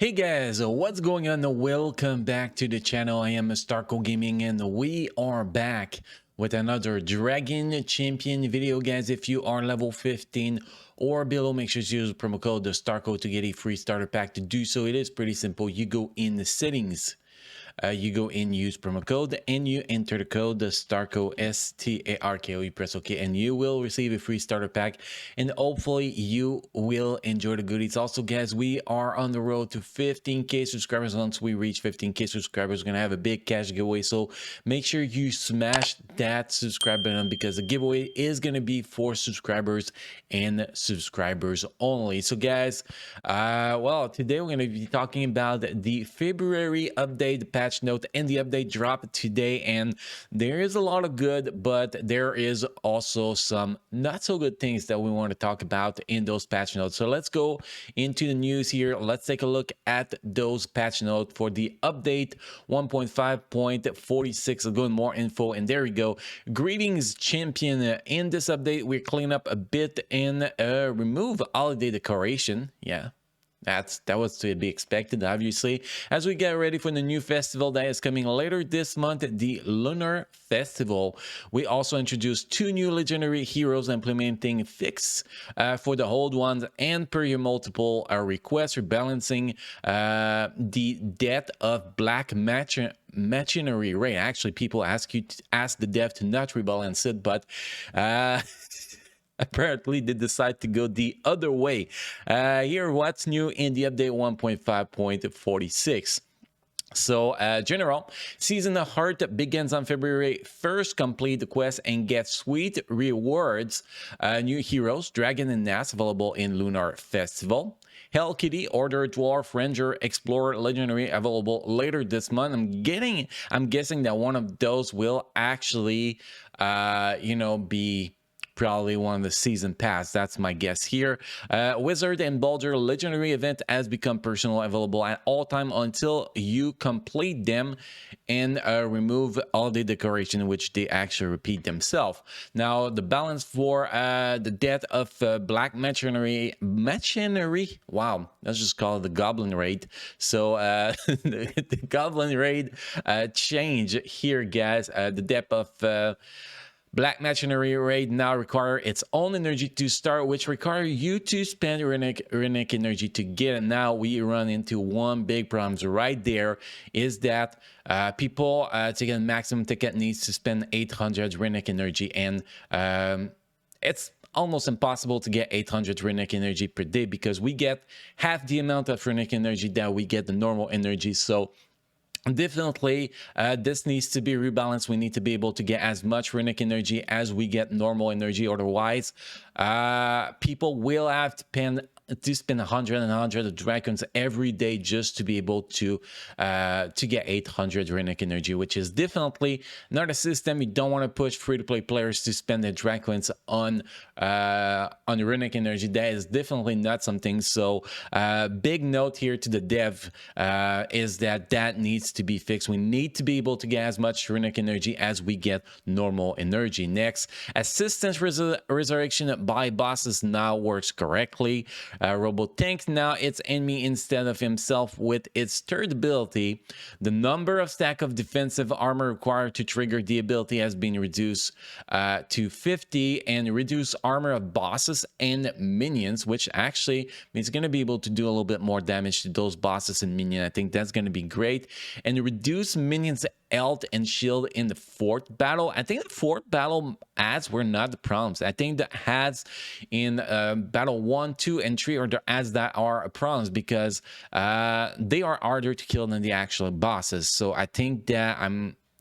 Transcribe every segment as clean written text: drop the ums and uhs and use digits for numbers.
Hey guys, what's going on? Welcome back to the channel. I am Starco Gaming and we are back with another Dragon Champion video, guys. If you are level 15 or below, make sure to use the promo code the Starco to get a free starter pack. To do so, it is pretty simple. You go in the settings. You go in, use promo code, and you enter the code the Starco STARKO. You press OK, and you will receive a free starter pack. And hopefully, you will enjoy the goodies. Also, guys, we are on the road to 15k subscribers. Once we reach 15k subscribers, we're gonna have a big cash giveaway. So make sure you smash that subscribe button because the giveaway is gonna be for subscribers and subscribers only. So, guys, well, today we're gonna be talking about the February update, the patch note, and the update dropped today. And there is a lot of good, but there is also some not so good things that we want to talk about in those patch notes. So let's go into the news here. Let's take a look at those patch notes for the update 1.5.46. I'll go in more info, and there we go. Greetings, champion. In this update, we clean up a bit and remove holiday decoration. Yeah, that was to be expected, obviously, as we get ready for the new festival that is coming later this month, the Lunar Festival. We also introduced 2 new legendary heroes, implementing fix for the old ones, and per your multiple requests, rebalancing the death of Black Machinery Raid. Actually, people ask the dev to not rebalance it, but apparently they decide to go the other way. Here, what's new in the update 1.5.46. So, general, Season of Heart begins on February 1st. Complete the quest and get sweet rewards. New heroes, Dragon and Nass, available in Lunar Festival. Hell Kitty, Order, Dwarf, Ranger, Explorer, Legendary, available later this month. I'm guessing that one of those will actually, be probably one of the season pass. That's my guess here. Wizard and Bulger legendary event has become personal, available at all time until you complete them and remove all the decoration, which they actually repeat themselves. Now, the balance for the death of Black Machinery, wow, let's just call it the Goblin Raid. So the Goblin Raid change here, guys. The death of Black Machinery Raid now require its own energy to start, which require you to spend runic energy to get it. Now we run into one big problem right there, is that people to get maximum ticket needs to spend 800 runic energy, and it's almost impossible to get 800 runic energy per day because we get half the amount of runic energy that we get the normal energy. So definitely, this needs to be rebalanced. We need to be able to get as much runic energy as we get normal energy. Otherwise, people will have to spend 100 and 100 of dragons every day just to be able to get 800 runic energy, which is definitely not a system. You don't want to push free-to-play players to spend their dragons on runic energy. That is definitely not something. So big note here to the dev is that needs to be fixed. We need to be able to get as much runic energy as we get normal energy. Next, assistance resurrection by bosses now works correctly. Robot Tank now its enemy instead of himself with its third ability. The number of stack of defensive armor required to trigger the ability has been reduced to 50, and reduce armor of bosses and minions, which actually means going to be able to do a little bit more damage to those bosses and minions. I think that's going to be great. And reduce minions health and shield in the 4th battle. I think the 4th battle ads were not the problems. I think the ads in battle 1, 2, and 3 are the ads that are problems because they are harder to kill than the actual bosses. So I think that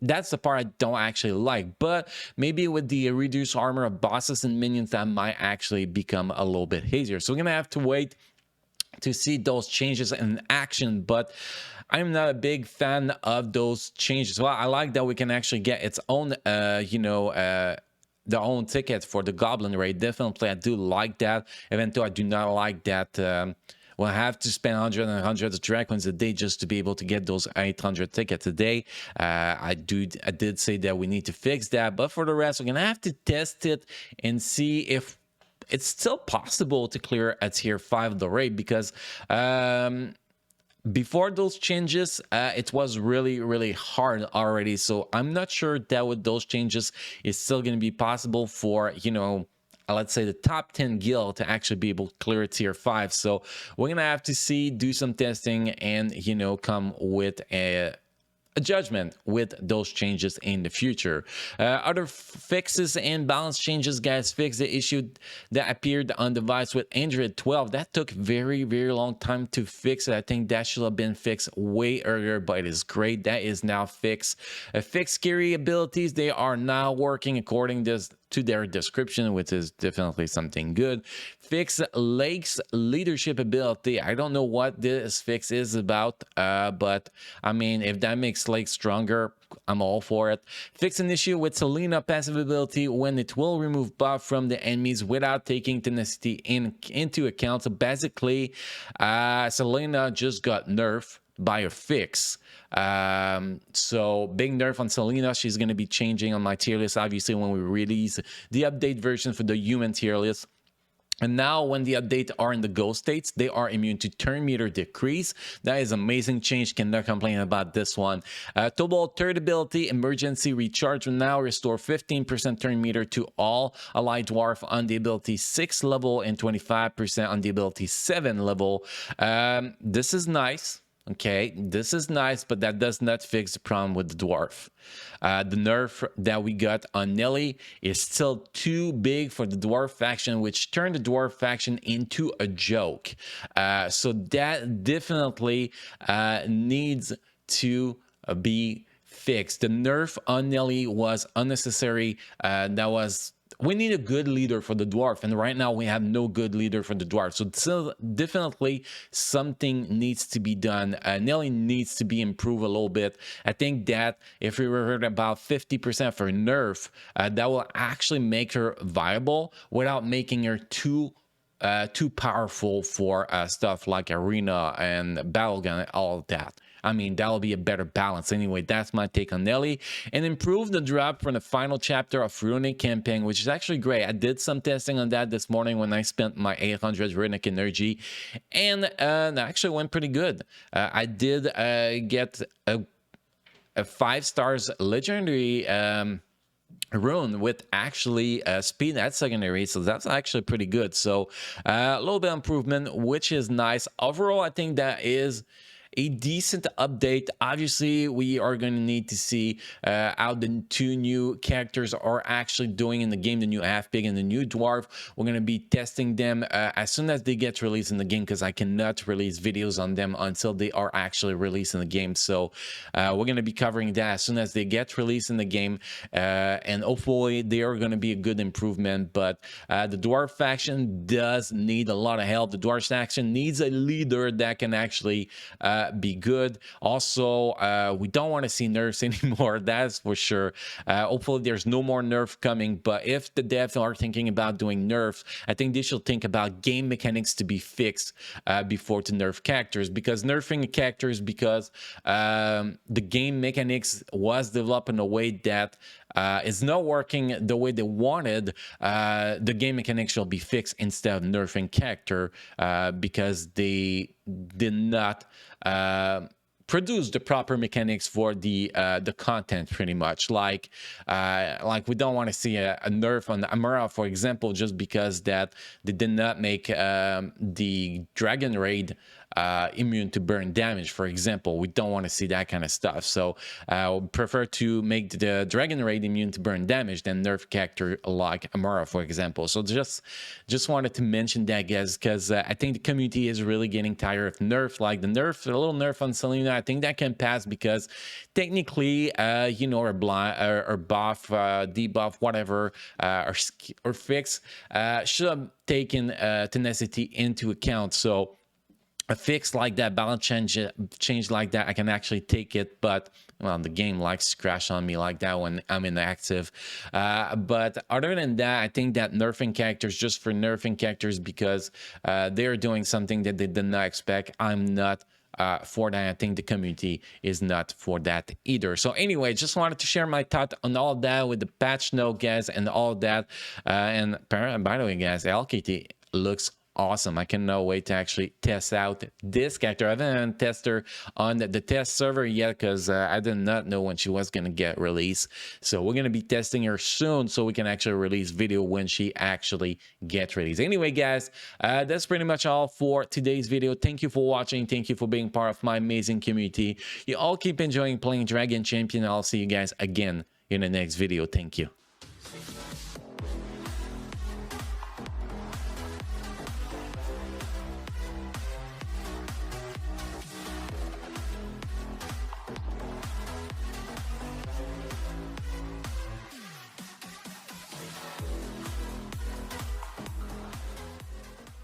that's the part I don't actually like, but maybe with the reduced armor of bosses and minions, that might actually become a little bit easier. So we're gonna have to wait to see those changes in action, but I'm not a big fan of those changes. Well, I like that we can actually get its own, the own ticket for the Goblin Raid. Definitely, I do like that. Even though I do not like that we'll have to spend 100 and 100 of dragons a day just to be able to get those 800 tickets a day. I did say that we need to fix that, but for the rest, we're gonna have to test it and see if it's still possible to clear a tier 5 of the raid, because before those changes, it was really hard already. So I'm not sure that with those changes, it's still going to be possible for, let's say the top 10 guild to actually be able to clear tier 5. So we're gonna have to see, do some testing, and come with a judgment with those changes in the future. Other fixes and balance changes, guys. Fix the issue that appeared on device with Android 12. That took very long time to fix it. I think that should have been fixed way earlier, but it is great that is now fixed. Fix scary abilities. They are now working according to their description, which is definitely something good. Fix Lake's leadership ability. I don't know what this fix is about, but I mean, if that makes Lake stronger, I'm all for it. Fix an issue with Selena passive ability when it will remove buff from the enemies without taking tenacity into account. So basically, Selena just got nerfed by a fix. So big nerf on Selena. She's going to be changing on my tier list, obviously, when we release the update version for the human tier list. And now when the updates are in the ghost states, they are immune to turn meter decrease. That is amazing change. Cannot complain about this one. Tobal third ability, emergency recharge, will now restore 15% turn meter to all allied dwarf on the ability 6 level and 25% on the ability 7 level. This is nice. Okay, this is nice, but that does not fix the problem with the dwarf. The nerf that we got on Nelly is still too big for the dwarf faction, which turned the dwarf faction into a joke. So that definitely needs to be fixed. The nerf on Nelly was unnecessary. We need a good leader for the dwarf, and right now we have no good leader for the dwarf. So definitely something needs to be done. Nelly needs to be improved a little bit. I think that if we were at about 50% for nerf, that will actually make her viable without making her too powerful for stuff like arena and battlegun and all of that. I mean, that'll be a better balance. Anyway, that's my take on Nelly. And improve the drop from the final chapter of Runic campaign, which is actually great. I did some testing on that this morning when I spent my 800 Runic energy, and that actually went pretty good. I did get a 5 stars legendary rune with actually speed at secondary, so that's actually pretty good. So a little bit of improvement, which is nice. Overall, I think that is a decent update. Obviously, we are going to need to see how the 2 new characters are actually doing in the game, the new half-pig and the new dwarf. We're going to be testing them as soon as they get released in the game, because I cannot release videos on them until they are actually released in the game. So we're going to be covering that as soon as they get released in the game, and hopefully they are going to be a good improvement. But the dwarf faction does need a lot of help. The dwarf faction needs a leader that can actually be good. Also, we don't want to see nerfs anymore, that's for sure. Hopefully there's no more nerf coming, but if the devs are thinking about doing nerfs, I think they should think about game mechanics to be fixed before to nerf characters, because nerfing characters because the game mechanics was developed in a way that is not working the way they wanted. The game mechanics shall be fixed instead of nerfing character, because they did not produce the proper mechanics for the content, pretty much. Like we don't want to see a nerf on Amara, for example, just because that they did not make the Dragon Raid immune to burn damage, for example. We don't want to see that kind of stuff. So I would prefer to make the Dragon Raid immune to burn damage than nerf character like Amara, for example. So just wanted to mention that, guys, because I think the community is really getting tired of nerf. Like the little nerf on Selena, I think that can pass, because technically or blind or buff, debuff, whatever, or fix should have taken tenacity into account. So a fix like that, balance change like that, I can actually take it, but well, the game likes to crash on me like that when I'm inactive. But other than that, I think that nerfing characters just for nerfing characters because they're doing something that they did not expect, I'm not for that. I think the community is not for that either. So anyway, just wanted to share my thought on all of that with the patch note, guys, and all of that. And by the way, guys, LKT looks awesome. I cannot wait to actually test out this character. I haven't tested her on the test server yet because I did not know when she was going to get released. So we're going to be testing her soon so we can actually release video when she actually gets released. Anyway, guys, that's pretty much all for today's video. Thank you for watching. Thank you for being part of my amazing community. You all keep enjoying playing Dragon Champion. I'll see you guys again in the next video. Thank you.